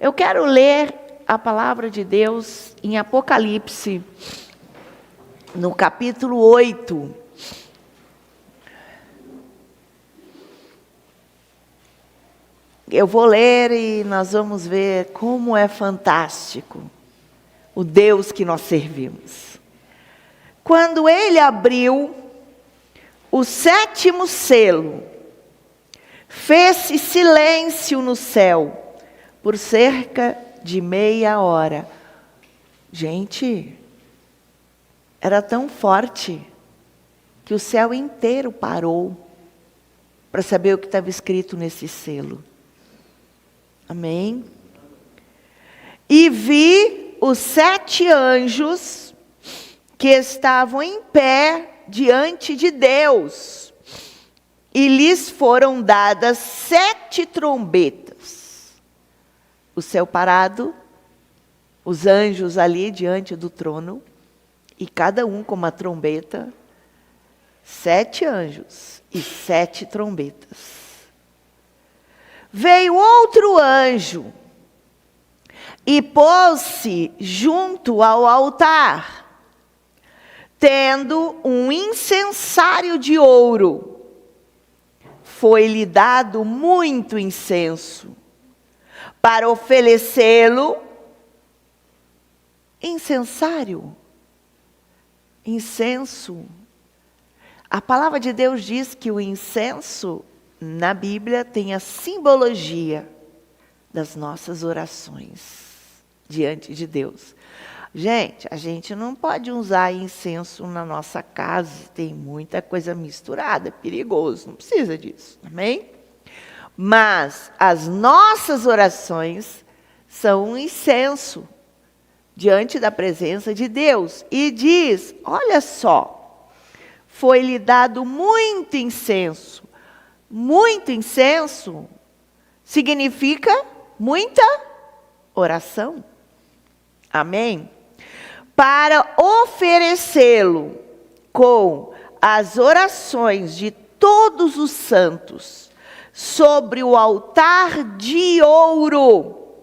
Eu quero ler a palavra de Deus em Apocalipse, no capítulo 8. Eu vou ler e nós vamos ver como é fantástico o Deus que nós servimos. Quando ele abriu o 7º selo, fez-se silêncio no céu por cerca de meia hora. Gente, era tão forte que o céu inteiro parou para saber o que estava escrito nesse selo. Amém? E vi os 7 anjos que estavam em pé diante de Deus, e lhes foram dadas 7 trombetas. O céu parado, os anjos ali diante do trono, e cada um com uma trombeta, 7 anjos e 7 trombetas. Veio outro anjo e pôs-se junto ao altar, tendo um incensário de ouro. Foi-lhe dado muito incenso, para oferecê-lo. Incensário, incenso. A palavra de Deus diz que o incenso, na Bíblia, tem a simbologia das nossas orações diante de Deus. Gente, a gente não pode usar incenso na nossa casa, tem muita coisa misturada, é perigoso, não precisa disso, amém? Mas as nossas orações são um incenso diante da presença de Deus. E diz, olha só, foi-lhe dado muito incenso. Muito incenso significa muita oração. Amém? Para oferecê-lo com as orações de todos os santos sobre o altar de ouro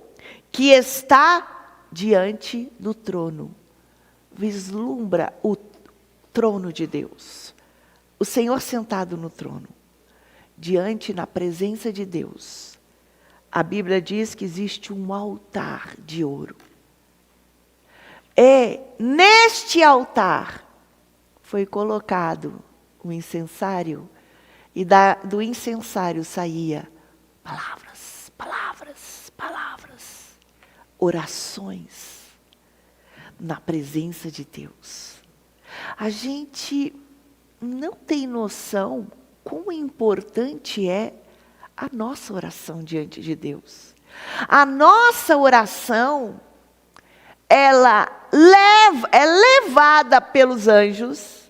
que está diante do trono. Vislumbra o trono de Deus. O Senhor sentado no trono, diante na presença de Deus. A Bíblia diz que existe um altar de ouro. E neste altar foi colocado o incensário, e do incensário saía palavras, palavras, palavras, orações na presença de Deus. A gente não tem noção quão importante é a nossa oração diante de Deus. A nossa oração, ela é levada pelos anjos.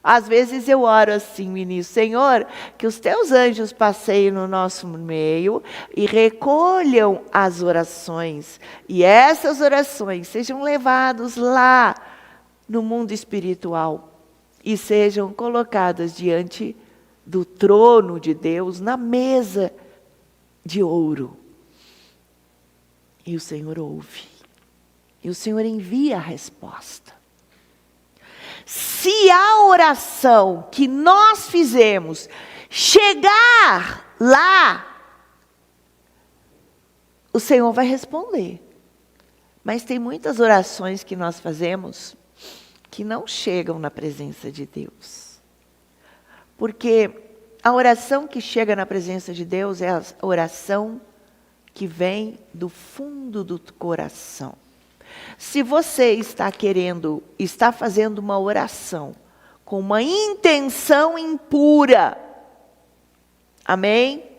Às vezes eu oro assim, ministro: Senhor, que os teus anjos passeiem no nosso meio e recolham as orações. E essas orações sejam levadas lá no mundo espiritual e sejam colocadas diante do trono de Deus, na mesa de ouro. E o Senhor ouve. E o Senhor envia a resposta. Se a oração que nós fizemos chegar lá, o Senhor vai responder. Mas tem muitas orações que nós fazemos que não chegam na presença de Deus. Porque a oração que chega na presença de Deus é a oração que vem do fundo do coração. Se você está fazendo uma oração com uma intenção impura, amém?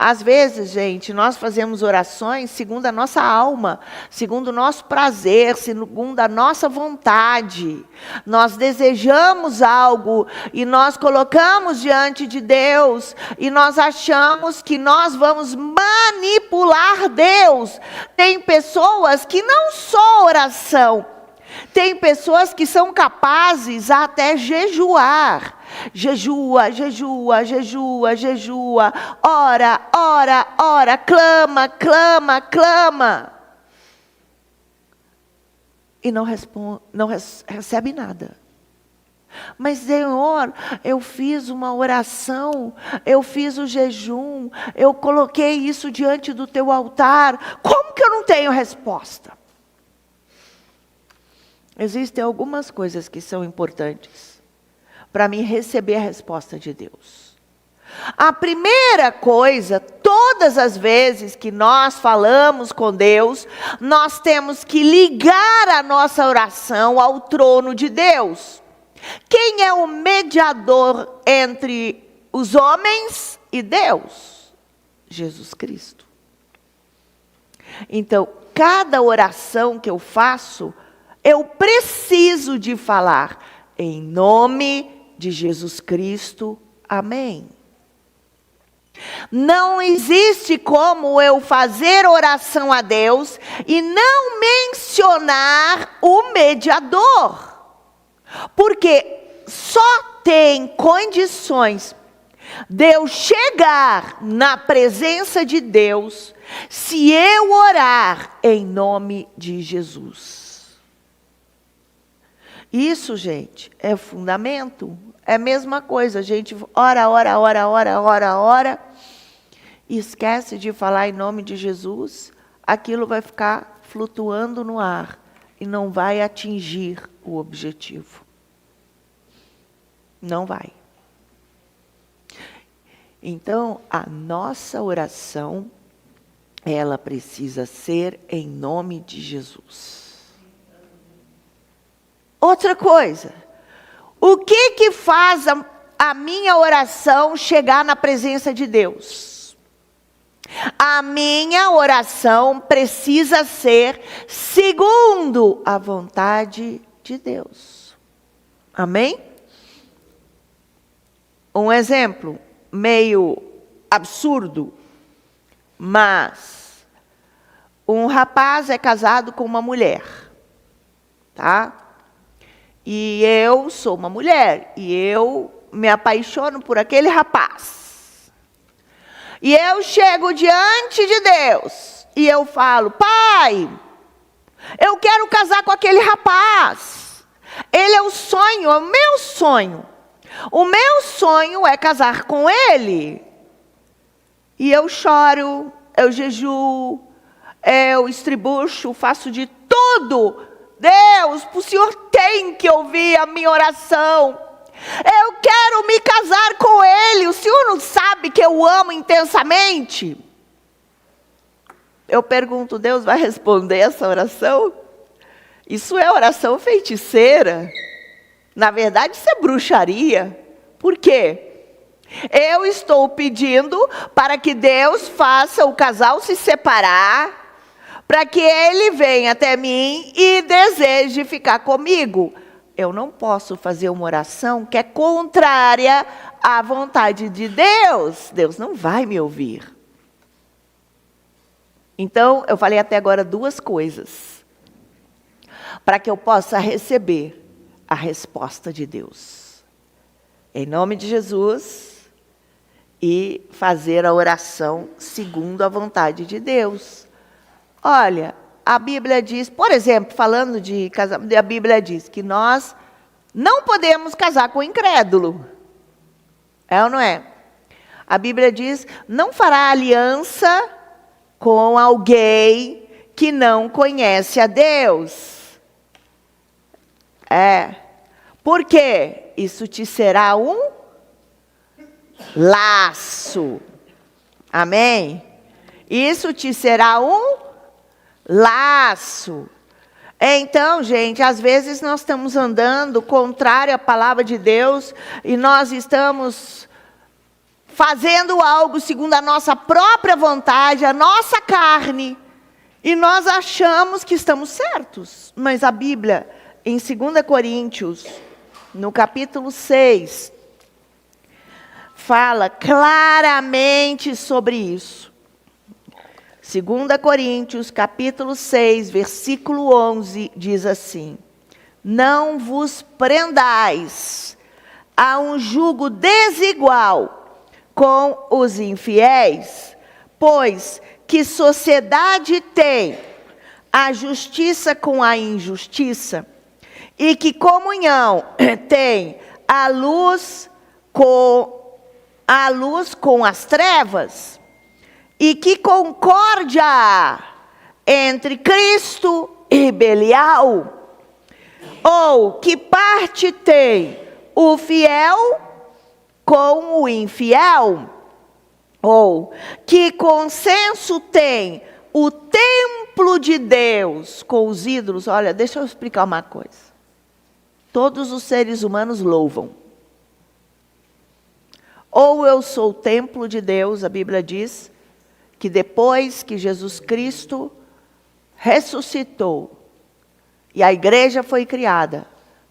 Às vezes, gente, nós fazemos orações segundo a nossa alma, segundo o nosso prazer, segundo a nossa vontade. Nós desejamos algo e nós colocamos diante de Deus e nós achamos que nós vamos manipular Deus. Tem pessoas que não só oração, tem pessoas que são capazes até jejuar. Jejua, jejua, jejua, jejua. Ora, ora, ora. Clama, clama, clama. E não recebe nada. Mas, Senhor, eu fiz uma oração, eu fiz o jejum, eu coloquei isso diante do teu altar. Como que eu não tenho resposta? Existem algumas coisas que são importantes para mim receber a resposta de Deus. A primeira coisa, todas as vezes que nós falamos com Deus, nós temos que ligar a nossa oração ao trono de Deus. Quem é o mediador entre os homens e Deus? Jesus Cristo. Então, cada oração que eu faço, eu preciso de falar em nome de Jesus Cristo. Amém. Não existe como eu fazer oração a Deus e não mencionar o mediador. Porque só tem condições de eu chegar na presença de Deus se eu orar em nome de Jesus. Isso, gente, é fundamento. É a mesma coisa, a gente ora, ora, ora, ora, ora, ora, e esquece de falar em nome de Jesus, aquilo vai ficar flutuando no ar e não vai atingir o objetivo. Não vai. Então, a nossa oração, ela precisa ser em nome de Jesus. Outra coisa, o que faz a minha oração chegar na presença de Deus? A minha oração precisa ser segundo a vontade de Deus. Amém? Um exemplo meio absurdo, mas um rapaz é casado com uma mulher, tá? E eu sou uma mulher, e eu me apaixono por aquele rapaz. E eu chego diante de Deus, e eu falo: Pai, eu quero casar com aquele rapaz. Ele é o sonho, é o meu sonho. O meu sonho é casar com ele. E eu choro, eu jejuo, eu estribucho, faço de tudo. Deus, o Senhor tem que ouvir a minha oração. Eu quero me casar com ele. O Senhor não sabe que eu o amo intensamente? Eu pergunto, Deus vai responder essa oração? Isso é oração feiticeira. Na verdade, isso é bruxaria. Por quê? Eu estou pedindo para que Deus faça o casal se separar, para que ele venha até mim e deseje ficar comigo. Eu não posso fazer uma oração que é contrária à vontade de Deus. Deus não vai me ouvir. Então, eu falei até agora duas coisas, para que eu possa receber a resposta de Deus. Em nome de Jesus, e fazer a oração segundo a vontade de Deus. Olha, a Bíblia diz, por exemplo, falando de casamento, a Bíblia diz que nós não podemos casar com incrédulo. É ou não é? A Bíblia diz, não fará aliança com alguém que não conhece a Deus. Por quê? Isso te será um laço. Amém? Isso te será um laço. Então, gente, às vezes nós estamos andando contrário à palavra de Deus e nós estamos fazendo algo segundo a nossa própria vontade, a nossa carne, e nós achamos que estamos certos. Mas a Bíblia, em 2 Coríntios, no capítulo 6, fala claramente sobre isso. 2 Coríntios, capítulo 6, versículo 11, diz assim: não vos prendais há um jugo desigual com os infiéis? Pois que sociedade tem a justiça com a injustiça? E que comunhão tem a luz com as trevas? E que concórdia há entre Cristo e Belial? Ou que parte tem o fiel com o infiel? Ou que consenso tem o templo de Deus com os ídolos? Olha, deixa eu explicar uma coisa. Todos os seres humanos louvam. Ou eu sou o templo de Deus, a Bíblia diz que depois que Jesus Cristo ressuscitou e a igreja foi criada,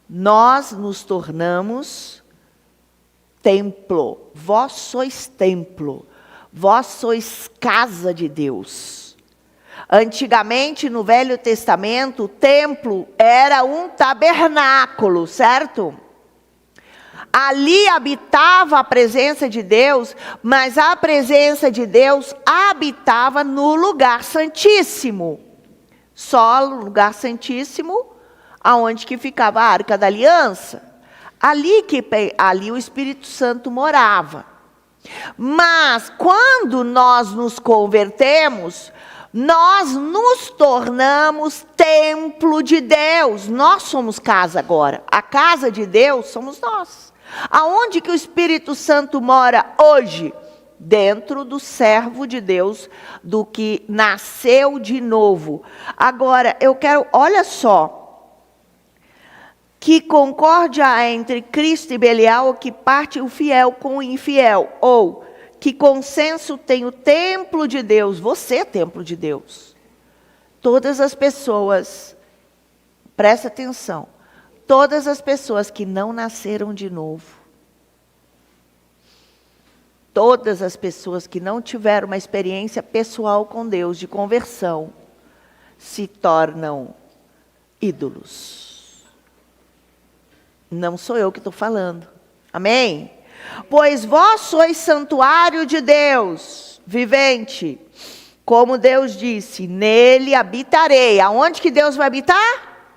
nós nos tornamos templo. Vós sois templo. Vós sois casa de Deus. Antigamente, no Velho Testamento, o templo era um tabernáculo, certo? Ali habitava a presença de Deus, mas a presença de Deus habitava no lugar santíssimo. Só no lugar santíssimo, aonde que ficava a Arca da Aliança. Ali o Espírito Santo morava. Mas quando nós nos convertemos, nós nos tornamos templo de Deus. Nós somos casa agora. A casa de Deus somos nós. Aonde que o Espírito Santo mora hoje? Dentro do servo de Deus, do que nasceu de novo. Agora, eu quero, olha só, que concórdia há entre Cristo e Belial, que parte o fiel com o infiel, ou que consenso tem o templo de Deus? Você é templo de Deus. Todas as pessoas, presta atenção, todas as pessoas que não nasceram de novo, todas as pessoas que não tiveram uma experiência pessoal com Deus, de conversão, se tornam ídolos. Não sou eu que estou falando. Amém? Pois vós sois santuário de Deus, vivente. Como Deus disse, nele habitarei. Aonde que Deus vai habitar?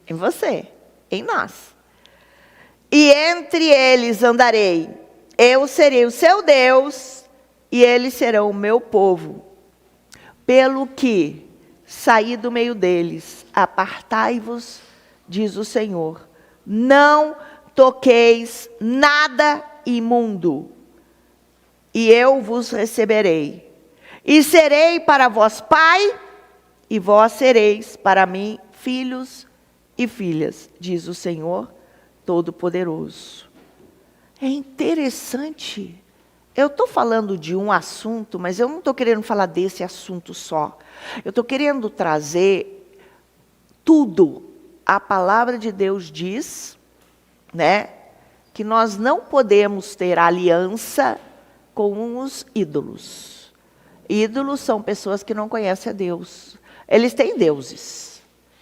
Em você, em nós. E entre eles andarei. Eu serei o seu Deus, e eles serão o meu povo. Pelo que saí do meio deles, apartai-vos, diz o Senhor. Não toqueis nada imundo, e eu vos receberei. E serei para vós pai, e vós sereis para mim filhos e filhas, diz o Senhor Todo-Poderoso. É interessante. Eu estou falando de um assunto, mas eu não estou querendo falar desse assunto só. Eu estou querendo trazer tudo. A palavra de Deus diz, né, que nós não podemos ter aliança com os ídolos. Ídolos são pessoas que não conhecem a Deus. Eles têm deuses.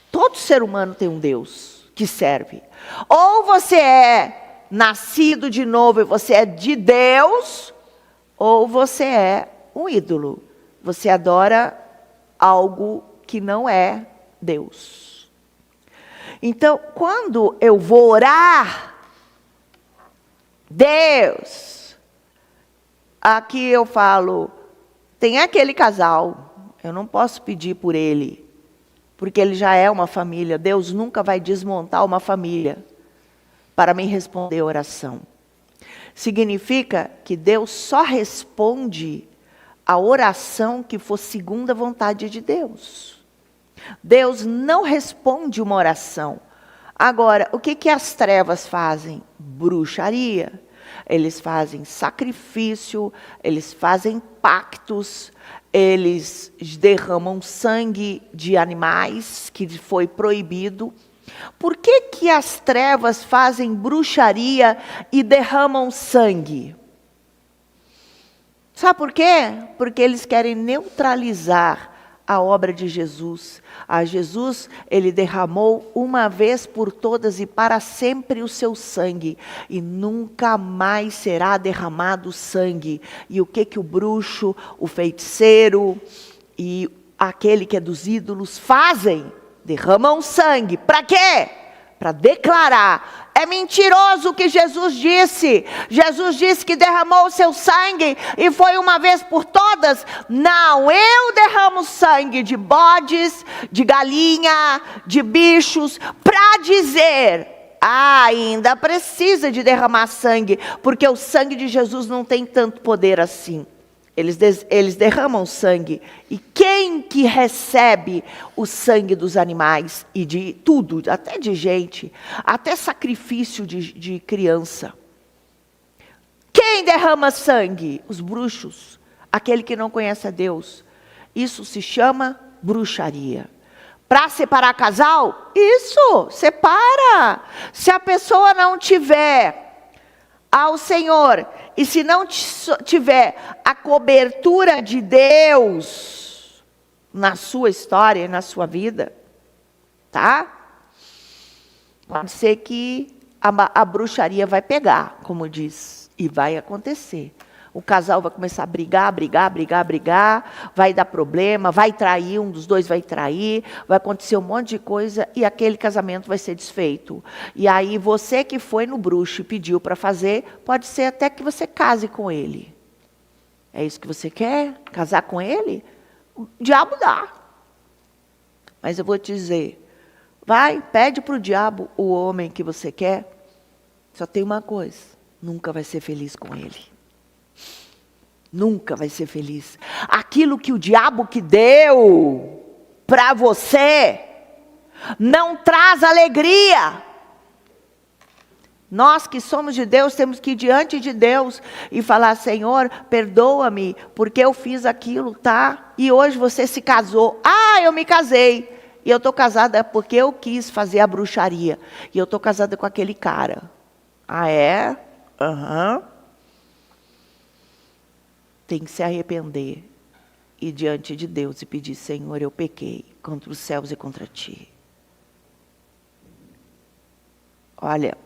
Todo ser humano tem um Deus que serve. Ou você é nascido de novo e você é de Deus, ou você é um ídolo. Você adora algo que não é Deus. Então, quando eu vou orar, Deus, aqui eu falo, tem aquele casal, eu não posso pedir por ele, porque ele já é uma família. Deus nunca vai desmontar uma família para me responder a oração. Significa que Deus só responde a oração que for segundo a vontade de Deus. Deus não responde uma oração. Agora, o que as trevas fazem? Bruxaria. Eles fazem sacrifício, eles fazem pactos, eles derramam sangue de animais que foi proibido. Por que as trevas fazem bruxaria e derramam sangue? Sabe por quê? Porque eles querem neutralizar a obra de Jesus. Jesus, ele derramou uma vez por todas e para sempre o seu sangue, e nunca mais será derramado sangue. E o que o bruxo, o feiticeiro e aquele que é dos ídolos fazem? Derramam sangue. Para quê? Para declarar. É mentiroso o que Jesus disse. Jesus disse que derramou o seu sangue e foi uma vez por todas. Não, eu derramo sangue de bodes, de galinha, de bichos, para dizer, ainda precisa de derramar sangue, porque o sangue de Jesus não tem tanto poder assim. Eles derramam sangue. E quem que recebe o sangue dos animais e de tudo, até de gente, até sacrifício de criança? Quem derrama sangue? Os bruxos, aquele que não conhece a Deus. Isso se chama bruxaria. Para separar casal? Isso, separa. Se a pessoa não tiver ao Senhor, e se não tiver a cobertura de Deus na sua história e na sua vida, tá? Pode ser que a bruxaria vai pegar, como diz, e vai acontecer. O casal vai começar a brigar, vai dar problema, vai trair, um dos dois vai trair, vai acontecer um monte de coisa e aquele casamento vai ser desfeito. E aí você que foi no bruxo e pediu para fazer, pode ser até que você case com ele. É isso que você quer? Casar com ele? O diabo dá. Mas eu vou te dizer, vai, pede para o diabo o homem que você quer, só tem uma coisa, nunca vai ser feliz com ele. Nunca vai ser feliz. Aquilo que o diabo que deu para você não traz alegria. Nós que somos de Deus temos que ir diante de Deus e falar: Senhor, perdoa-me porque eu fiz aquilo, tá? E hoje você se casou. Ah, eu me casei. E eu estou casada porque eu quis fazer a bruxaria. E eu estou casada com aquele cara. Ah, é? Aham. Tem que se arrepender, ir diante de Deus e pedir: Senhor, eu pequei contra os céus e contra ti. Olha,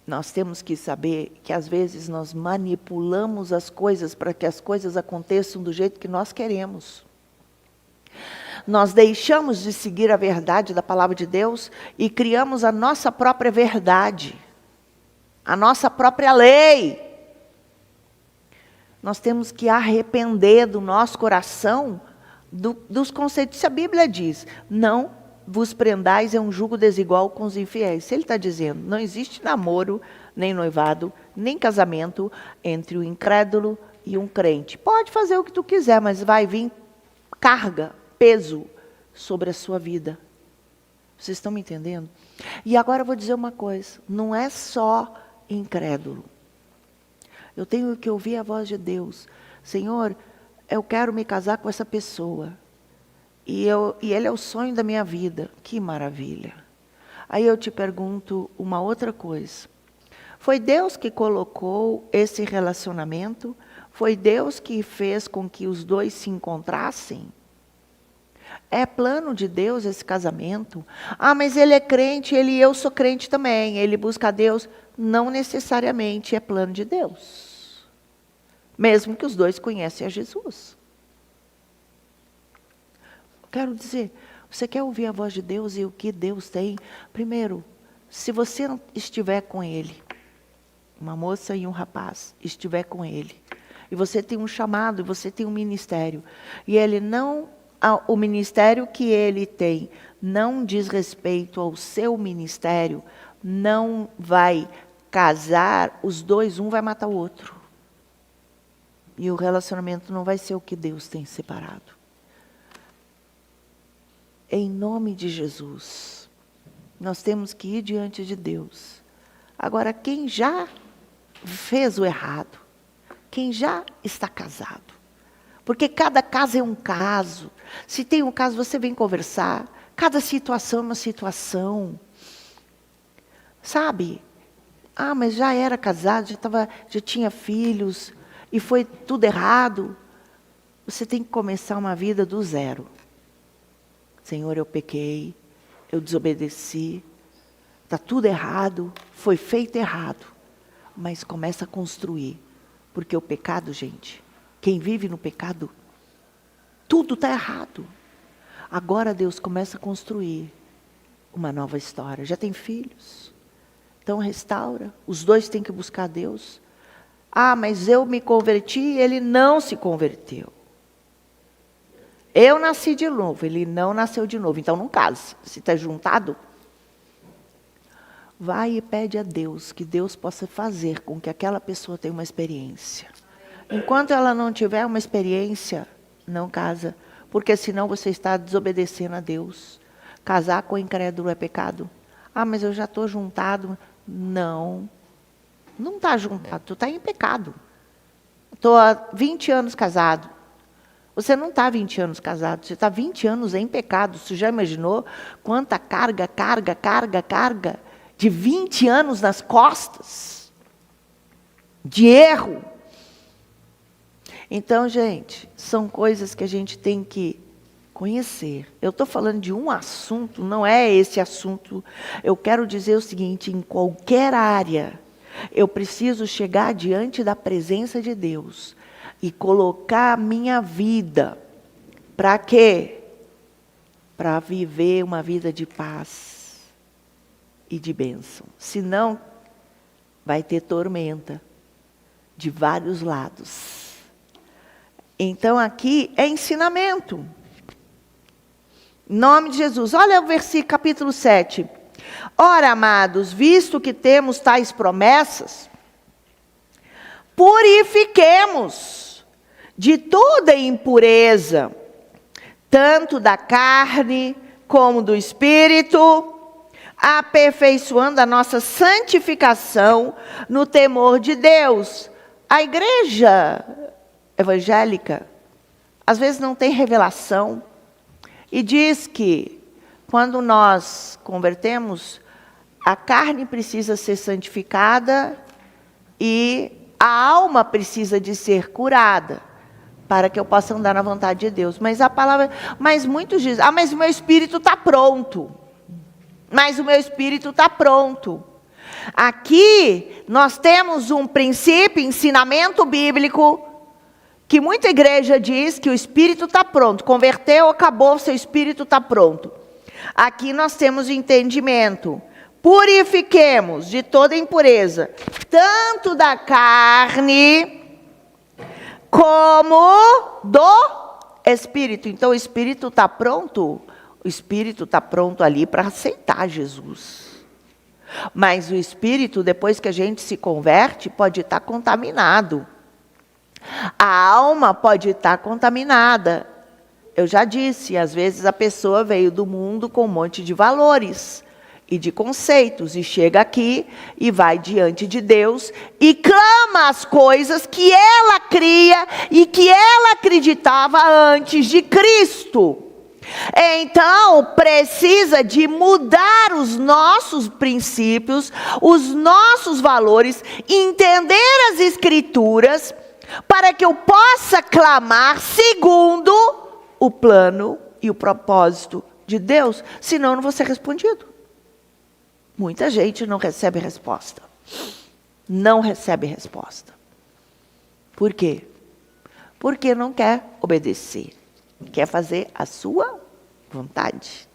nós temos que saber que às vezes nós manipulamos as coisas para que as coisas aconteçam do jeito que nós queremos. Nós deixamos de seguir a verdade da palavra de Deus e criamos a nossa própria verdade, a nossa própria lei. Nós temos que arrepender do nosso coração dos conceitos. Se a Bíblia diz, não vos prendais é um jugo desigual com os infiéis. Se ele está dizendo, não existe namoro, nem noivado, nem casamento entre o incrédulo e um crente. Pode fazer o que tu quiser, mas vai vir carga, peso sobre a sua vida. Vocês estão me entendendo? E agora eu vou dizer uma coisa, não é só incrédulo. Eu tenho que ouvir a voz de Deus. Senhor, eu quero me casar com essa pessoa. E ele é o sonho da minha vida. Que maravilha. Aí eu te pergunto uma outra coisa. Foi Deus que colocou esse relacionamento? Foi Deus que fez com que os dois se encontrassem? É plano de Deus esse casamento? Ah, mas ele é crente, eu sou crente também. Ele busca a Deus. Não necessariamente é plano de Deus. Mesmo que os dois conhecem a Jesus. Quero dizer, você quer ouvir a voz de Deus e o que Deus tem? Primeiro, se você não estiver com Ele, uma moça e um rapaz, estiver com Ele, e você tem um chamado, e você tem um ministério, e ele não, o ministério que ele tem não diz respeito ao seu ministério, não vai casar, os dois, um vai matar o outro. E o relacionamento não vai ser o que Deus tem separado. Em nome de Jesus, nós temos que ir diante de Deus. Agora, quem já fez o errado, quem já está casado, porque cada caso é um caso. Se tem um caso, você vem conversar. Cada situação é uma situação. Sabe? Ah, mas já era casado, já tinha filhos, e foi tudo errado. Você tem que começar uma vida do zero. Senhor, eu pequei, eu desobedeci, está tudo errado, foi feito errado. Mas começa a construir. Porque o pecado, gente, quem vive no pecado, tudo está errado. Agora Deus começa a construir uma nova história. Já tem filhos? Então restaura. Os dois têm que buscar Deus. Ah, mas eu me converti e ele não se converteu. Eu nasci de novo, ele não nasceu de novo. Então não case. Se está juntado, vai e pede a Deus que Deus possa fazer com que aquela pessoa tenha uma experiência. Enquanto ela não tiver uma experiência, não casa. Porque senão você está desobedecendo a Deus. Casar com o incrédulo é pecado. Ah, mas eu já estou juntado. Não está juntado, tu está em pecado. Estou há 20 anos casado. Você não está 20 anos casado, você está 20 anos em pecado. Você já imaginou quanta carga de 20 anos nas costas? De erro. Então, gente, são coisas que a gente tem que conhecer. Eu estou falando de um assunto, não é esse assunto. Eu quero dizer o seguinte, em qualquer área, eu preciso chegar diante da presença de Deus e colocar a minha vida. Para quê? Para viver uma vida de paz e de bênção. Senão, vai ter tormenta de vários lados. Então aqui é ensinamento. Em nome de Jesus. Olha o versículo, capítulo 7. Ora, amados, visto que temos tais promessas, purifiquemos de toda impureza, tanto da carne como do espírito, aperfeiçoando a nossa santificação no temor de Deus. A igreja evangélica, às vezes não tem revelação, e diz que quando nós convertemos, a carne precisa ser santificada e a alma precisa de ser curada, para que eu possa andar na vontade de Deus. Mas muitos dizem, mas o meu espírito está pronto. Mas o meu espírito está pronto. Aqui nós temos um princípio, ensinamento bíblico, que muita igreja diz que o espírito está pronto. Converteu, acabou, seu espírito está pronto. Aqui nós temos o entendimento. Purifiquemos de toda impureza, tanto da carne, como do espírito. Então o espírito está pronto? O espírito está pronto ali para aceitar Jesus. Mas o espírito, depois que a gente se converte, pode estar contaminado. A alma pode estar contaminada. Eu já disse, às vezes a pessoa veio do mundo com um monte de valores e de conceitos, e chega aqui e vai diante de Deus e clama as coisas que ela cria e que ela acreditava antes de Cristo. Então, precisa de mudar os nossos princípios, os nossos valores, entender as Escrituras, para que eu possa clamar segundo o plano e o propósito de Deus, senão eu não vou ser respondido. Muita gente não recebe resposta. Não recebe resposta. Por quê? Porque não quer obedecer. Quer fazer a sua vontade.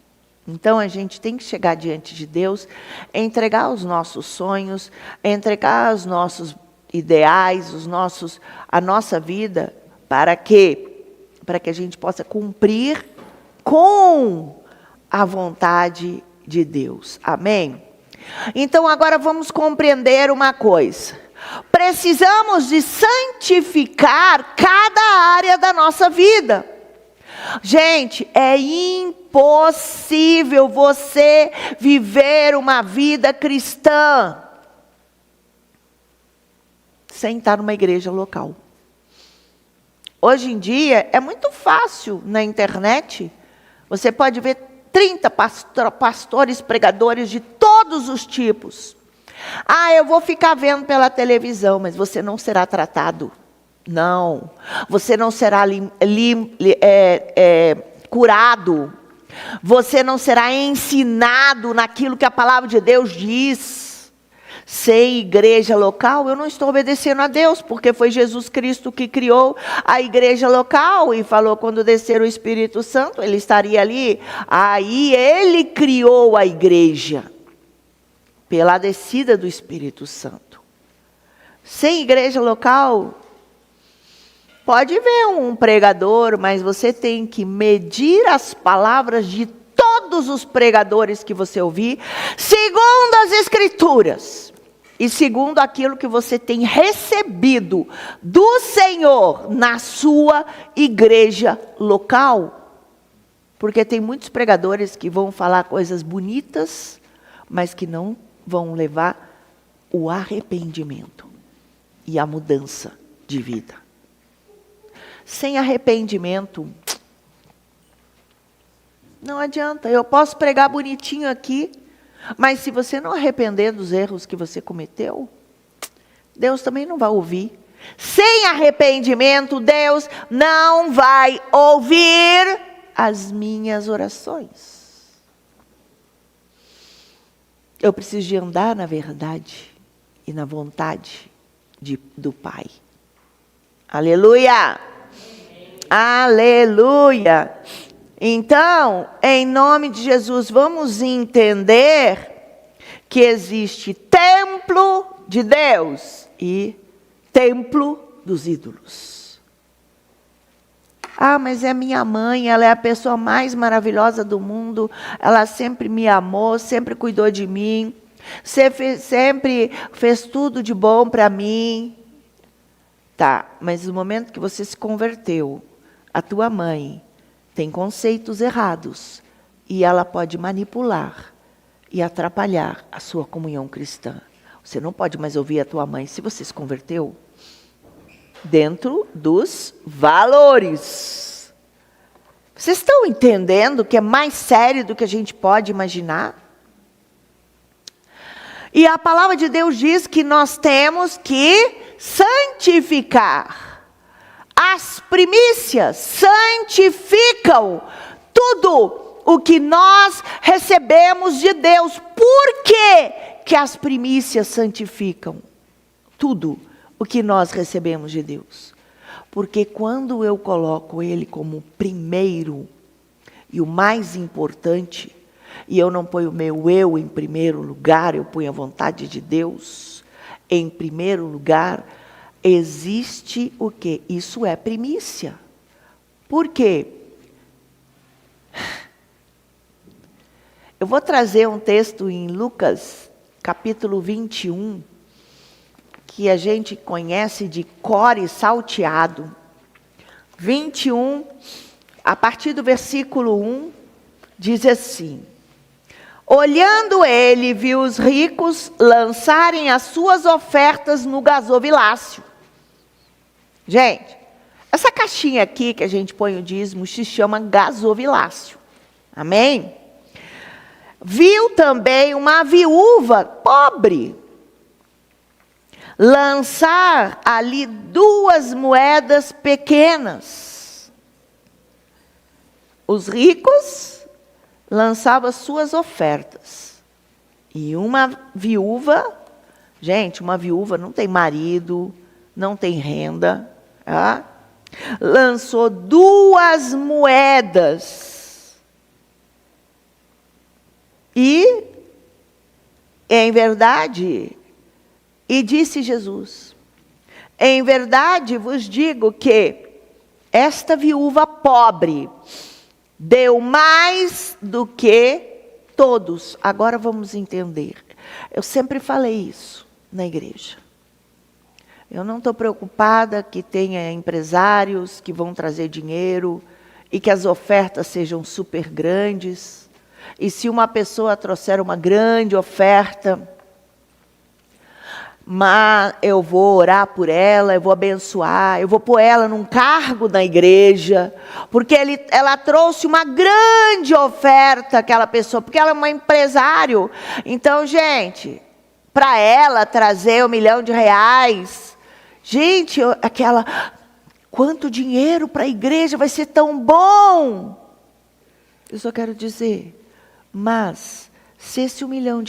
Então a gente tem que chegar diante de Deus, entregar os nossos sonhos, entregar os nossos ideais, a nossa vida, para que a gente possa cumprir com a vontade de Deus. Amém? Então agora vamos compreender uma coisa. Precisamos de santificar cada área da nossa vida. Gente, é impossível você viver uma vida cristã sem estar numa igreja local. Hoje em dia é muito fácil na internet. Você pode ver 30 pastores, pregadores de todos os tipos. Eu vou ficar vendo pela televisão, mas você não será tratado Não. Você não será curado. Você não será ensinado naquilo que a palavra de Deus diz. Sem igreja local, eu não estou obedecendo a Deus, porque foi Jesus Cristo que criou a igreja local e falou quando descer o Espírito Santo, ele estaria ali. Aí ele criou a igreja pela descida do Espírito Santo. Sem igreja local, pode ver um pregador, mas você tem que medir as palavras de todos os pregadores que você ouvir, segundo as Escrituras. E segundo aquilo que você tem recebido do Senhor na sua igreja local. Porque tem muitos pregadores que vão falar coisas bonitas, mas que não vão levar o arrependimento e a mudança de vida. Sem arrependimento, não adianta. Eu posso pregar bonitinho aqui, mas se você não arrepender dos erros que você cometeu, Deus também não vai ouvir. Sem arrependimento, Deus não vai ouvir as minhas orações. Eu preciso de andar na verdade e na vontade do Pai. Aleluia! Aleluia! Então, em nome de Jesus, vamos entender que existe templo de Deus e templo dos ídolos. Ah, mas é minha mãe, ela é a pessoa mais maravilhosa do mundo, ela sempre me amou, sempre cuidou de mim, sempre fez tudo de bom para mim. Tá, mas no momento que você se converteu, a tua mãe tem conceitos errados e ela pode manipular e atrapalhar a sua comunhão cristã. Você não pode mais ouvir a tua mãe se você se converteu dentro dos valores. Vocês estão entendendo que é mais sério do que a gente pode imaginar? E a palavra de Deus diz que nós temos que santificar. As primícias santificam tudo o que nós recebemos de Deus. Por que as primícias santificam tudo o que nós recebemos de Deus? Porque quando eu coloco Ele como primeiro e o mais importante, e eu não ponho o meu eu em primeiro lugar, eu ponho a vontade de Deus em primeiro lugar, existe o quê? Isso é primícia. Por quê? Eu vou trazer um texto em Lucas, capítulo 21, que a gente conhece de cor e salteado. 21, a partir do versículo 1, diz assim: olhando ele, viu os ricos lançarem as suas ofertas no gasofilácio. Gente, essa caixinha aqui que a gente põe o dízimo se chama gasofilácio. Amém? Viu também uma viúva pobre lançar ali 2 moedas pequenas. Os ricos lançavam suas ofertas. E uma viúva, gente, uma viúva não tem marido, não tem renda, tá? Lançou 2 moedas. E, em verdade, e disse Jesus, em verdade vos digo que esta viúva pobre deu mais do que todos. Agora vamos entender. Eu sempre falei isso na igreja. Eu não estou preocupada que tenha empresários que vão trazer dinheiro e que as ofertas sejam super grandes. E se uma pessoa trouxer uma grande oferta, mas eu vou orar por ela, eu vou abençoar, eu vou pôr ela num cargo na igreja, porque ela trouxe uma grande oferta, aquela pessoa, porque ela é uma empresário. Então, gente, para ela trazer R$1 milhão, gente, aquela, quanto dinheiro para a igreja vai ser tão bom. Eu só quero dizer, mas se esse R$1 milhão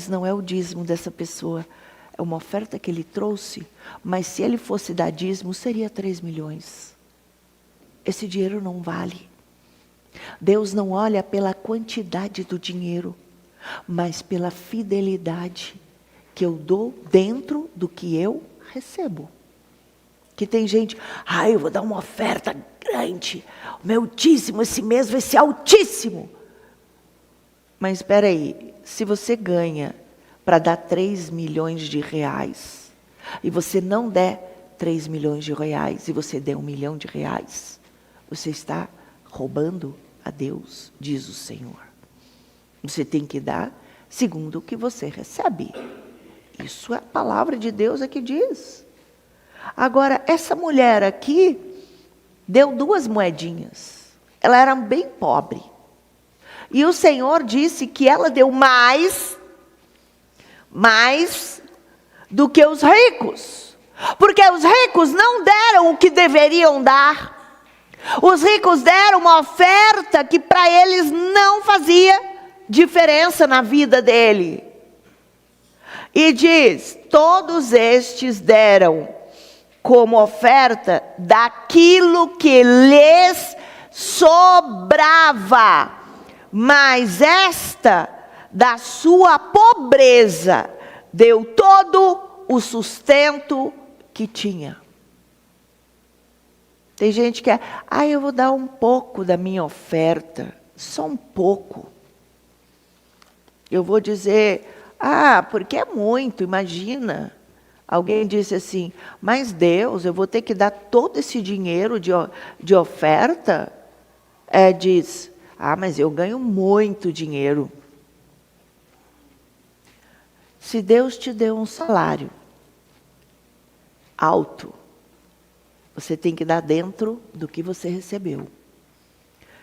não é o dízimo dessa pessoa, é uma oferta que ele trouxe, mas se ele fosse dar dízimo, seria 3 milhões. Esse dinheiro não vale. Deus não olha pela quantidade do dinheiro, mas pela fidelidade que eu dou dentro do que eu recebo. Que tem gente, eu vou dar uma oferta grande, o meu dízimo esse mês vai ser altíssimo. Mas espera aí, se você ganha para dar 3 milhões de reais, e você não der 3 milhões de reais, e você der R$1 milhão, você está roubando a Deus, diz o Senhor. Você tem que dar segundo o que você recebe. Isso é a palavra de Deus que diz. Agora, essa mulher aqui deu 2 moedinhas. Ela era bem pobre. E o Senhor disse que ela deu mais do que os ricos. Porque os ricos não deram o que deveriam dar. Os ricos deram uma oferta que para eles não fazia diferença na vida dele. E diz, todos estes deram como oferta daquilo que lhes sobrava. Mas esta, da sua pobreza, deu todo o sustento que tinha. Tem gente que eu vou dar um pouco da minha oferta, só um pouco. Eu vou dizer, porque é muito, imagina. Alguém disse assim, mas Deus, eu vou ter que dar todo esse dinheiro de oferta? Diz, mas eu ganho muito dinheiro. Se Deus te deu um salário alto, você tem que dar dentro do que você recebeu.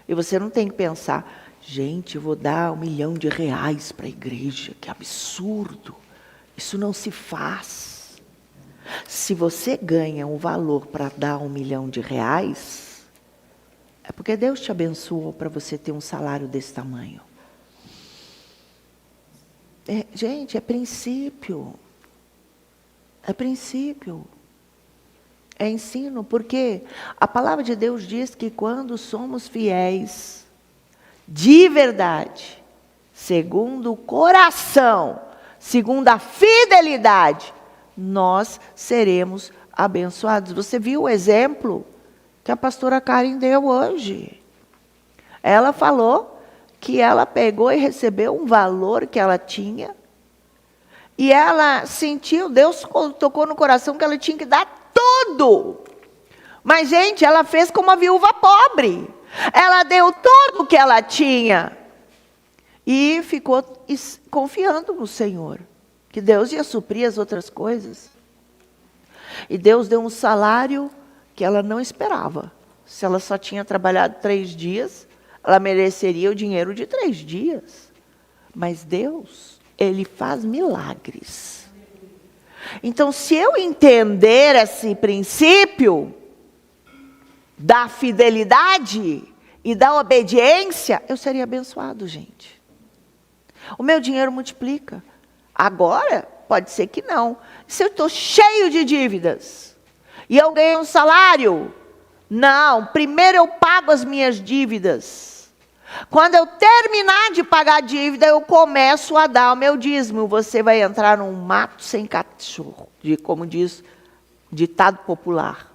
E você não tem que pensar, gente, eu vou dar R$1 milhão para a igreja, que absurdo. Isso não se faz. Se você ganha um valor para dar R$1 milhão, é porque Deus te abençoou para você ter um salário desse tamanho. Gente, é princípio. É princípio. É ensino, porque a palavra de Deus diz que quando somos fiéis, de verdade, segundo o coração, segundo a fidelidade, nós seremos abençoados. Você viu o exemplo que a pastora Karen deu hoje? Ela falou que ela pegou e recebeu um valor que ela tinha, e ela sentiu, Deus tocou no coração que ela tinha que dar tudo. Mas, gente, ela fez como a viúva pobre. Ela deu tudo o que ela tinha. E ficou confiando no Senhor, que Deus ia suprir as outras coisas. E Deus deu um salário que ela não esperava. Se ela só tinha trabalhado 3 dias, ela mereceria o dinheiro de 3 dias. Mas Deus, Ele faz milagres. Então, se eu entender esse princípio da fidelidade e da obediência, eu seria abençoado, gente. O meu dinheiro multiplica. Agora, pode ser que não. Se eu estou cheio de dívidas e eu ganho um salário, não, primeiro eu pago as minhas dívidas. Quando eu terminar de pagar a dívida, eu começo a dar o meu dízimo. Você vai entrar num mato sem cachorro, como diz ditado popular.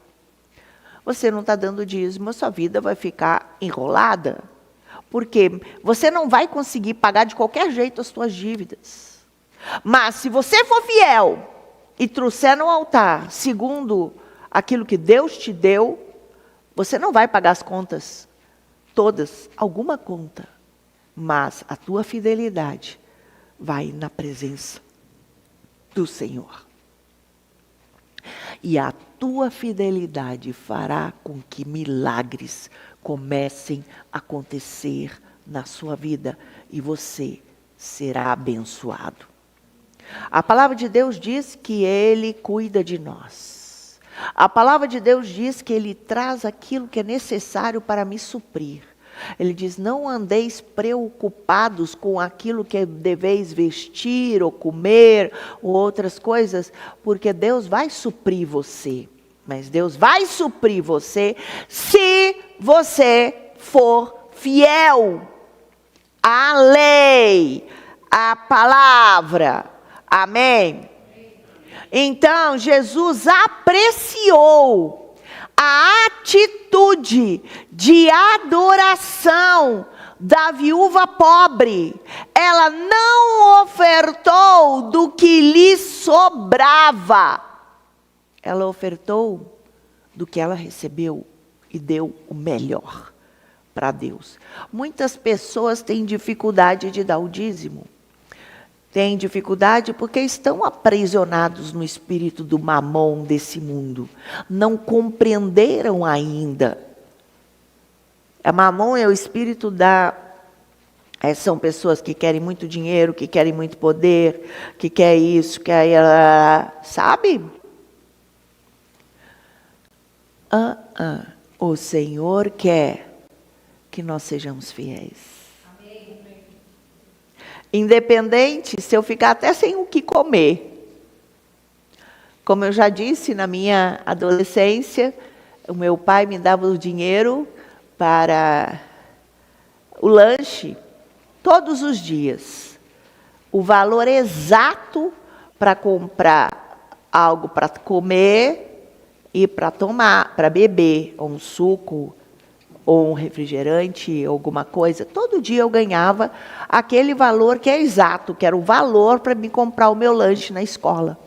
Você não está dando dízimo, a sua vida vai ficar enrolada. Porque você não vai conseguir pagar de qualquer jeito as suas dívidas. Mas se você for fiel e trouxer no altar, segundo aquilo que Deus te deu, você não vai pagar as contas todas, alguma conta, mas a tua fidelidade vai na presença do Senhor. E a tua fidelidade fará com que milagres comecem a acontecer na sua vida e você será abençoado. A palavra de Deus diz que Ele cuida de nós. A palavra de Deus diz que Ele traz aquilo que é necessário para me suprir. Ele diz, não andeis preocupados com aquilo que deveis vestir ou comer ou outras coisas, porque Deus vai suprir você. Mas Deus vai suprir você se você for fiel à lei, à palavra. Amém? Então, Jesus apreciou a atitude de adoração da viúva pobre. Ela não ofertou do que lhe sobrava. Ela ofertou do que ela recebeu e deu o melhor para Deus. Muitas pessoas têm dificuldade de dar o dízimo. Têm dificuldade porque estão aprisionados no espírito do mamon desse mundo. Não compreenderam ainda. A mamon é o espírito da... são pessoas que querem muito dinheiro, que querem muito poder, que querem isso, querem... sabe? O Senhor quer que nós sejamos fiéis. Independente se eu ficar até sem o que comer. Como eu já disse, na minha adolescência, o meu pai me dava o dinheiro para o lanche todos os dias. O valor exato para comprar algo para comer e para tomar, para beber, ou um suco, ou um refrigerante, alguma coisa. Todo dia eu ganhava aquele valor que é exato, que era o valor para me comprar o meu lanche na escola.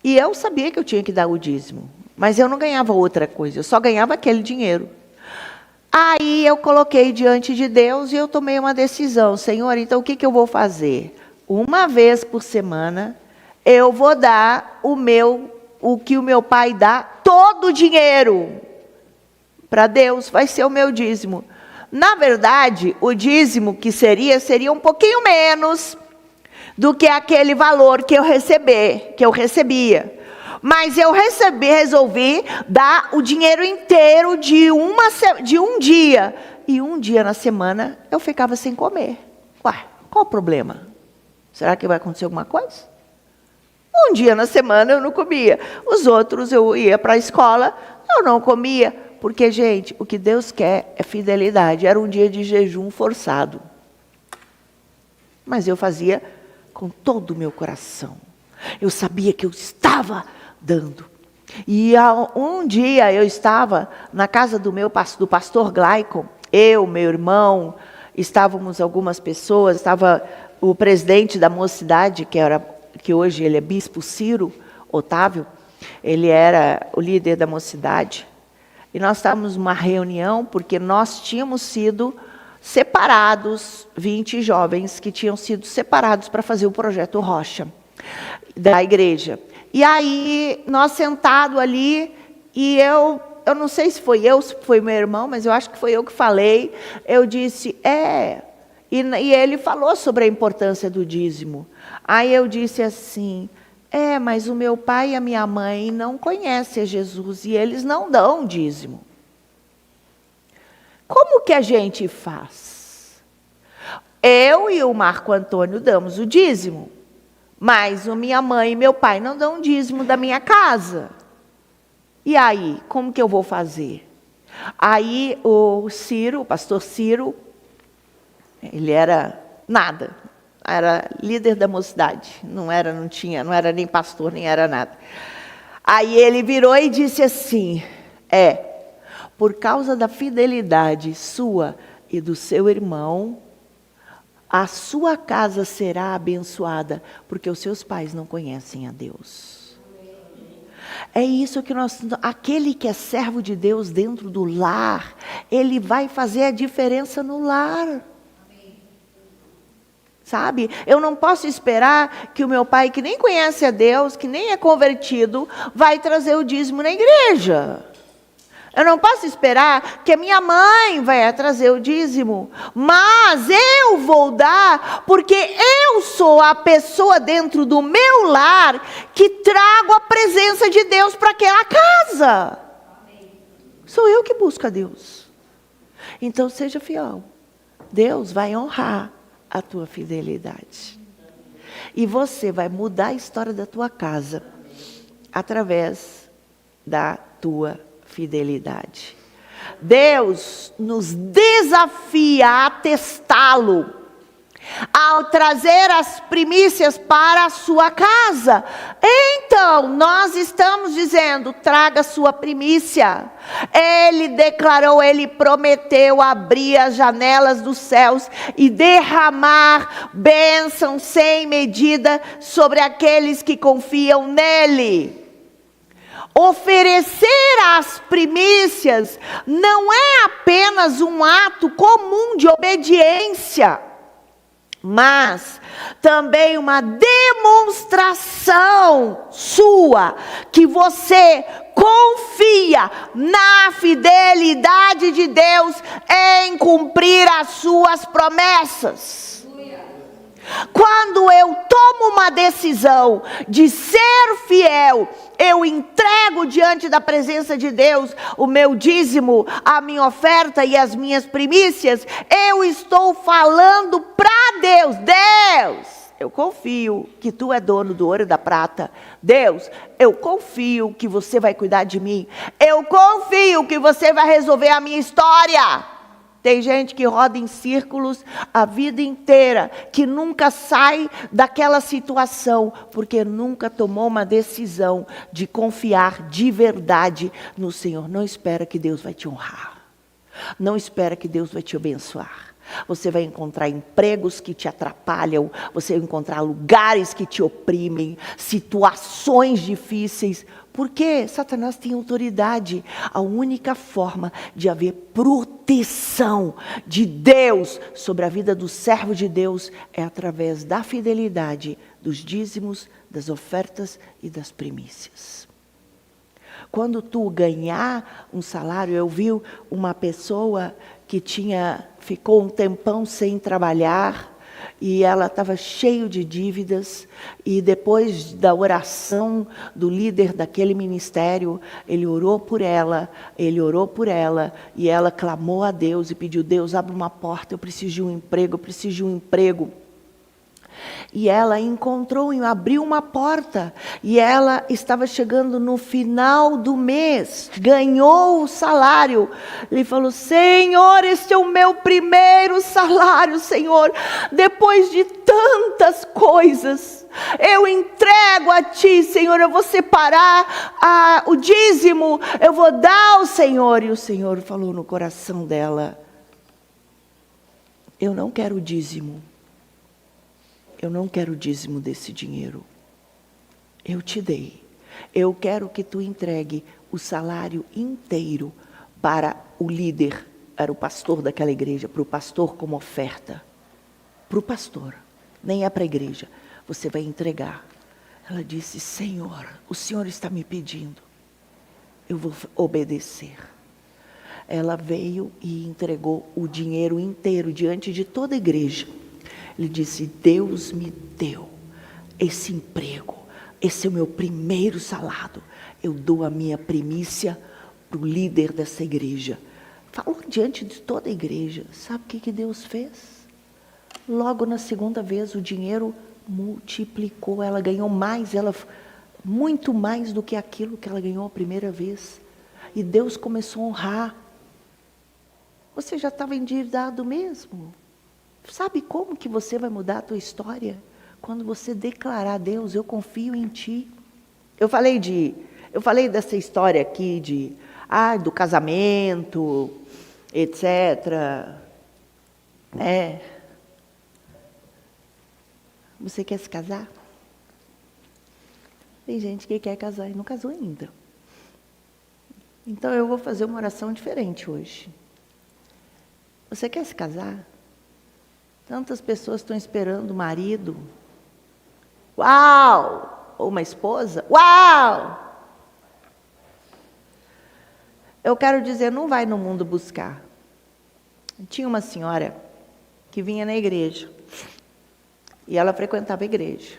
E eu sabia que eu tinha que dar o dízimo, mas eu não ganhava outra coisa, eu só ganhava aquele dinheiro. Aí eu coloquei diante de Deus e eu tomei uma decisão. Senhor, então o que eu vou fazer? Uma vez por semana, eu vou dar o que o meu pai dá, todo o dinheiro. Para Deus, vai ser o meu dízimo. Na verdade, o dízimo que seria um pouquinho menos do que aquele valor que eu recebia. Mas eu resolvi dar o dinheiro inteiro de um dia. E um dia na semana eu ficava sem comer. Ué, qual o problema? Será que vai acontecer alguma coisa? Um dia na semana eu não comia. Os outros eu ia para a escola, eu não comia. Porque, gente, o que Deus quer é fidelidade. Era um dia de jejum forçado. Mas eu fazia com todo o meu coração. Eu sabia que eu estava dando. E um dia eu estava na casa do pastor Glaicon. Eu, meu irmão, estávamos algumas pessoas. Estava o presidente da mocidade, que hoje ele é bispo Ciro Otávio. Ele era o líder da mocidade. E nós estávamos numa reunião, porque nós tínhamos sido separados, 20 jovens que tinham sido separados para fazer o projeto Rocha da igreja. E aí, nós sentados ali, e eu não sei se foi meu irmão, mas eu acho que foi eu que falei. Eu disse, e ele falou sobre a importância do dízimo. Aí eu disse assim... mas o meu pai e a minha mãe não conhecem a Jesus e eles não dão dízimo. Como que a gente faz? Eu e o Marco Antônio damos o dízimo, mas a minha mãe e meu pai não dão dízimo da minha casa. E aí, como que eu vou fazer? Aí o pastor Ciro, ele era nada. Era líder da mocidade, não era nem pastor, nem era nada. Aí ele virou e disse assim, por causa da fidelidade sua e do seu irmão, a sua casa será abençoada, porque os seus pais não conhecem a Deus. É isso que aquele que é servo de Deus dentro do lar, ele vai fazer a diferença no lar. Sabe? Eu não posso esperar que o meu pai, que nem conhece a Deus, que nem é convertido, vai trazer o dízimo na igreja. Eu não posso esperar que a minha mãe vai trazer o dízimo. Mas eu vou dar, porque eu sou a pessoa dentro do meu lar que trago a presença de Deus para aquela casa. casa. Sou eu que busco a Deus. Então seja fiel. Deus vai honrar a tua fidelidade. E você vai mudar a história da tua casa através da tua fidelidade. Deus nos desafia a testá-lo ao trazer as primícias para a sua casa. Então, nós estamos dizendo, traga a sua primícia. Ele declarou, ele prometeu abrir as janelas dos céus e derramar bênção sem medida sobre aqueles que confiam nele. Oferecer as primícias não é apenas um ato comum de obediência, mas também uma demonstração sua que você confia na fidelidade de Deus em cumprir as suas promessas. Quando eu tomo uma decisão de ser fiel, eu entrego diante da presença de Deus o meu dízimo, a minha oferta e as minhas primícias, eu estou falando para Deus. Deus, eu confio que tu é dono do ouro e da prata. Deus, eu confio que você vai cuidar de mim. Eu confio que você vai resolver a minha história. Tem gente que roda em círculos a vida inteira, que nunca sai daquela situação, porque nunca tomou uma decisão de confiar de verdade no Senhor. Não espera que Deus vai te honrar. Não espera que Deus vai te abençoar. Você vai encontrar empregos que te atrapalham, você vai encontrar lugares que te oprimem, situações difíceis, porque Satanás tem autoridade. A única forma de haver proteção de Deus sobre a vida do servo de Deus é através da fidelidade, dos dízimos, das ofertas e das primícias. Quando tu ganhar um salário, eu vi uma pessoa que ficou um tempão sem trabalhar, e ela estava cheia de dívidas, e depois da oração do líder daquele ministério, ele orou por ela, e ela clamou a Deus e pediu, Deus, abre uma porta, eu preciso de um emprego. E ela abriu uma porta, e ela estava chegando no final do mês, ganhou o salário. Ele falou, Senhor, este é o meu primeiro salário, Senhor, depois de tantas coisas, eu entrego a Ti, Senhor, eu vou separar o dízimo, eu vou dar ao Senhor. E o Senhor falou no coração dela, eu não quero o dízimo. Eu não quero o dízimo desse dinheiro. Eu te dei. Eu quero que tu entregue o salário inteiro para o líder, era o pastor daquela igreja, para o pastor como oferta. Para o pastor, nem é para a igreja. Você vai entregar. Ela disse, Senhor, o Senhor está me pedindo. Eu vou obedecer. Ela veio e entregou o dinheiro inteiro diante de toda a igreja. Ele disse, Deus me deu esse emprego, esse é o meu primeiro salário, eu dou a minha primícia para o líder dessa igreja. Falou diante de toda a igreja. Sabe o que Deus fez? Logo na segunda vez o dinheiro multiplicou, ela ganhou mais, muito mais do que aquilo que ela ganhou a primeira vez. E Deus começou a honrar. Você já estava endividado mesmo? Sabe como que você vai mudar a tua história? Quando você declarar, Deus, eu confio em Ti. Eu falei dessa história aqui do casamento, etc. Você quer se casar? Tem gente que quer casar e não casou ainda. Então eu vou fazer uma oração diferente hoje. Você quer se casar? Tantas pessoas estão esperando o marido. Uau! Ou uma esposa. Uau! Eu quero dizer, não vai no mundo buscar. Tinha uma senhora que vinha na igreja. E ela frequentava a igreja.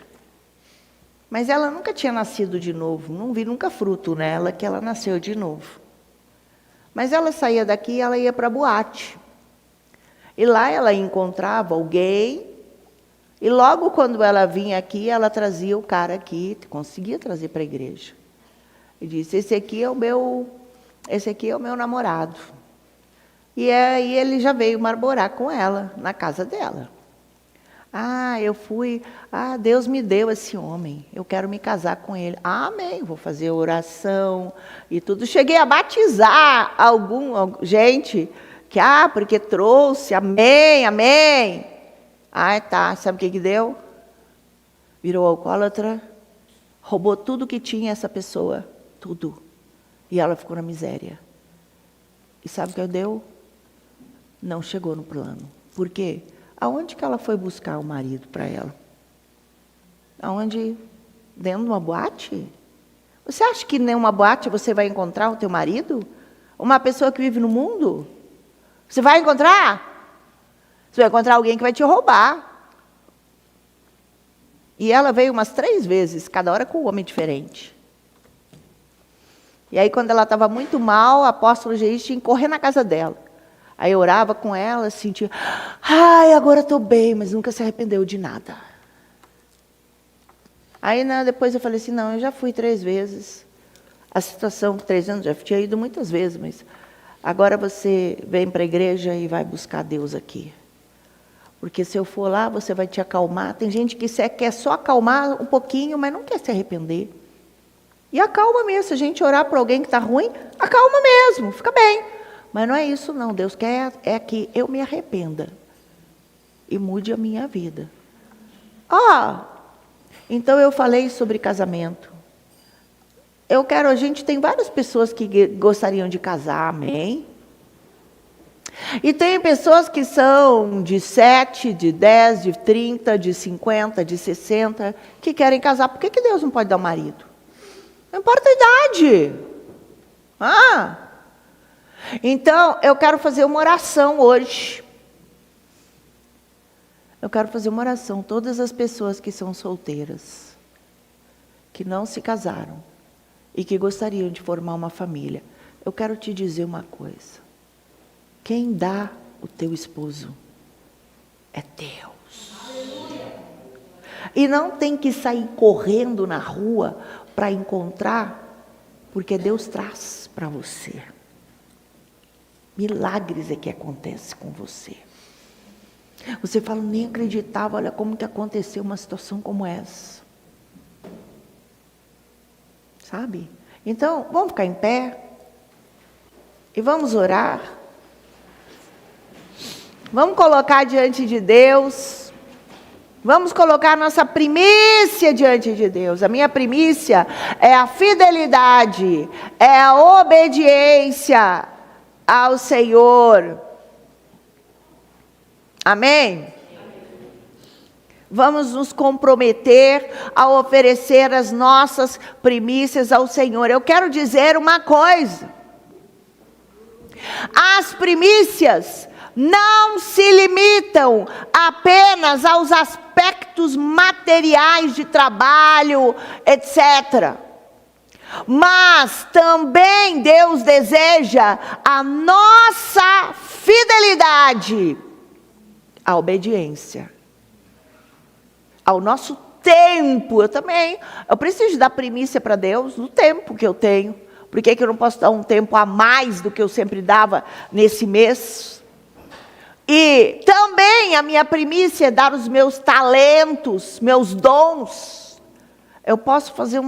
Mas ela nunca tinha nascido de novo, não vi nunca fruto nela que ela nasceu de novo. Mas ela saía daqui e ela ia para a boate. E lá ela encontrava alguém, e logo quando ela vinha aqui, ela trazia o cara aqui, conseguia trazer para a igreja. E disse, esse aqui é o meu namorado. E aí ele já veio marmorar com ela, na casa dela. Deus me deu esse homem, eu quero me casar com ele. Amém, vou fazer oração e tudo. Cheguei a batizar gente que, porque trouxe, amém, amém. Sabe o que deu? Virou alcoólatra, roubou tudo que tinha essa pessoa, tudo. E ela ficou na miséria. E sabe o que deu? Não chegou no plano. Por quê? Aonde que ela foi buscar o marido para ela? Aonde? Dentro de uma boate? Você acha que em uma boate você vai encontrar o teu marido? Uma pessoa que vive no mundo? Você vai encontrar? Você vai encontrar alguém que vai te roubar. E ela veio umas 3 vezes, cada hora com um homem diferente. E aí quando ela estava muito mal, o apóstolo Geis tinha que correr na casa dela. Aí eu orava com ela, sentia, agora estou bem, mas nunca se arrependeu de nada. Aí depois eu falei assim, não, eu já fui 3 vezes. A situação, 3 anos, já tinha ido muitas vezes, mas agora você vem para a igreja e vai buscar Deus aqui. Porque se eu for lá, você vai te acalmar. Tem gente que quer só acalmar um pouquinho, mas não quer se arrepender. E acalma mesmo, se a gente orar por alguém que está ruim, acalma mesmo, fica bem. Mas não é isso não, Deus quer que eu me arrependa e mude a minha vida. Então eu falei sobre casamento. A gente tem várias pessoas que gostariam de casar, amém? E tem pessoas que são de 7, de 10, de 30, de 50, de 60, que querem casar. Por que Deus não pode dar um marido? Não importa a idade. Então, eu quero fazer uma oração hoje. Eu quero fazer uma oração. Todas as pessoas que são solteiras, que não se casaram e que gostariam de formar uma família. Eu quero te dizer uma coisa. Quem dá o teu esposo é Deus. E não tem que sair correndo na rua para encontrar, porque Deus traz para você. Milagres é que acontece com você. Você fala, nem acreditava, olha como que aconteceu uma situação como essa. Sabe? Então, vamos ficar em pé e vamos orar. Vamos colocar diante de Deus. Vamos colocar a nossa primícia diante de Deus. A minha primícia é a fidelidade, é a obediência ao Senhor. Amém? Vamos nos comprometer a oferecer as nossas primícias ao Senhor. Eu quero dizer uma coisa. As primícias não se limitam apenas aos aspectos materiais de trabalho, etc. Mas também Deus deseja a nossa fidelidade, a obediência, ao nosso tempo. Eu preciso dar primícia para Deus no tempo que eu tenho. Por que eu não posso dar um tempo a mais do que eu sempre dava nesse mês? E também a minha primícia é dar os meus talentos, meus dons. Eu posso fazer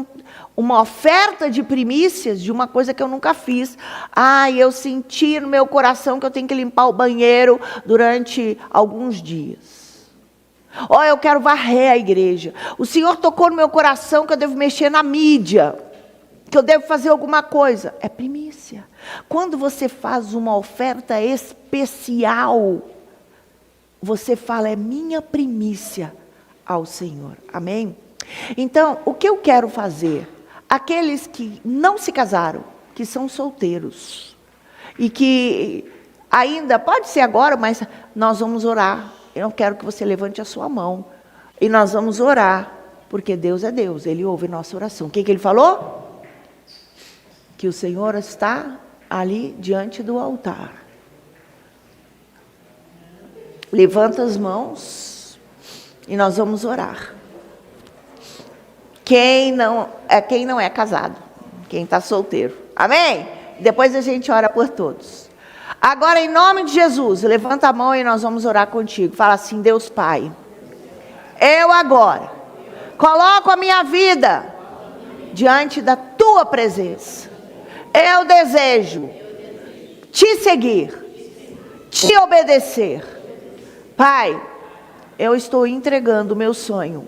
uma oferta de primícias de uma coisa que eu nunca fiz. Eu senti no meu coração que eu tenho que limpar o banheiro durante alguns dias. Eu quero varrer a igreja. O Senhor tocou no meu coração que eu devo mexer na mídia, que eu devo fazer alguma coisa. É primícia. Quando você faz uma oferta especial, você fala, é minha primícia ao Senhor. Amém? Então, o que eu quero fazer? Aqueles que não se casaram, que são solteiros, e que ainda, pode ser agora, mas nós vamos orar. Eu quero que você levante a sua mão, e nós vamos orar. porque Deus é Deus, Ele ouve nossa oração. O que Ele falou? Que o Senhor está ali diante do altar. Levanta as mãos e nós vamos orar. Quem não é casado, quem está solteiro. Amém? Depois a gente ora por todos. Agora, em nome de Jesus, levanta a mão e nós vamos orar contigo. Fala assim: Deus Pai, eu agora coloco a minha vida diante da tua presença. Eu desejo te seguir, te obedecer. Pai, eu estou entregando o meu sonho.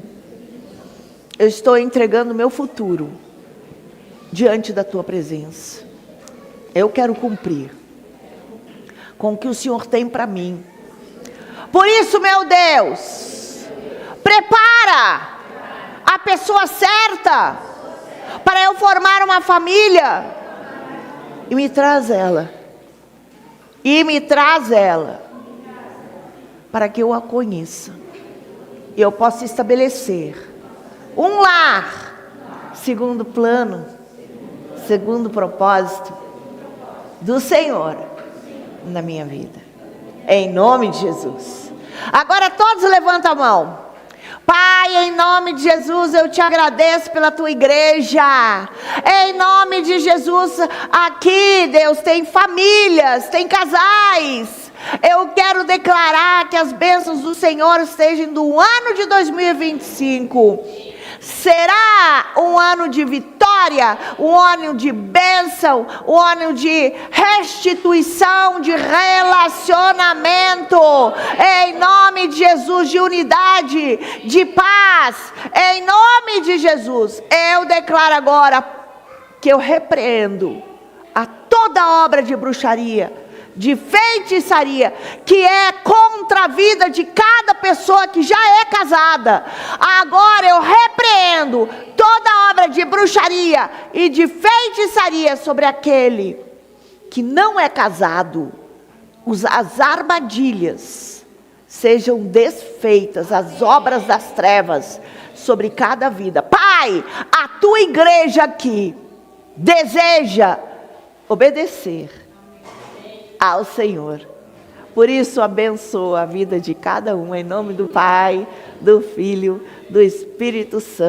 Eu estou entregando o meu futuro diante da tua presença. Eu quero cumprir com o que o Senhor tem para mim. Por isso, meu Deus, prepara a pessoa certa para eu formar uma família. E me traz ela. Para que eu a conheça. E eu possa estabelecer um lar, segundo o plano, segundo o propósito do Senhor na minha vida. Em nome de Jesus. Agora todos levantam a mão. Pai, em nome de Jesus, eu te agradeço pela tua igreja. Em nome de Jesus, aqui, Deus, tem famílias, tem casais. Eu quero declarar que as bênçãos do Senhor estejam do ano de 2025. Será um ano de vitória, um ano de bênção, um ano de restituição, de relacionamento, em nome de Jesus, de unidade, de paz, em nome de Jesus. Eu declaro agora que eu repreendo a toda obra de bruxaria, de feitiçaria, que é contra a vida de cada pessoa que já é casada. Agora eu repreendo toda obra de bruxaria e de feitiçaria sobre aquele que não é casado. As armadilhas sejam desfeitas, as obras das trevas sobre cada vida. Pai, a tua igreja aqui deseja obedecer ao Senhor. Por isso, abençoa a vida de cada um, em nome do Pai, do Filho, do Espírito Santo.